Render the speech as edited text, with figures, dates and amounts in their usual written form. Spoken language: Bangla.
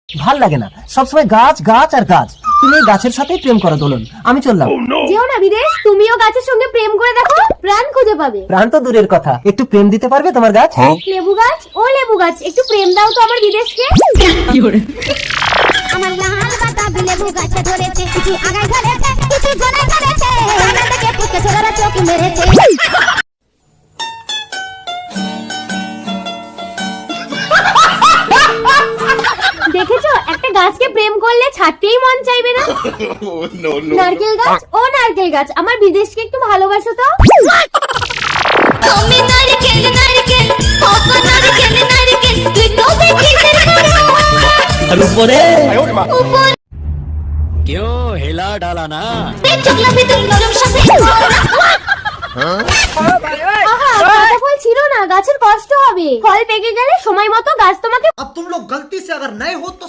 ভাল লাগে না, সবসময় গাছ গাছ আর গাছ। তুমি এই গাছের সাথেই প্রেম করো দোলন, আমি চললাম। যেও না বিদেশ, তুমিও গাছের সঙ্গে প্রেম করে দেখো, প্রাণ খুঁজে পাবে। প্রাণ তো দূরের কথা, একটু প্রেম দিতে পারবে তোমার গাছ? লেবু গাছ, ও লেবু গাছ, একটু প্রেম দাও তো আমার বিদেশকে। আমার লাল বাতাবি লেবু গাছে ধরেছে, কিছু আগায় ধরেছে, কিছু জনে ধরেছে, আমার থেকে পুকে ছোড়ারা চোখ মেরেছে। দেখেছো, একটা গাছকে প্রেম করলে ছাড়তেই মন চাইবে না। নারকেল গাছ, ও নারকেল গাছ, আমার বিদেশকে একটু ভালোবাসো তো। তুমি নারকেল নারকেল, ওগো নারকেল নারকেল, তুই তো দেখিস আর উপরে উপর क्यों हिला डाला ना। চোখলা ভিতর নরম সাথে। আহা, কাঁচা ফল ছিল না, গাছের কষ্ট হবে। ফল পেকে গেলে সময় মতো গাছ তোমাকে अब तुम लोग गलती से अगर नए हो तो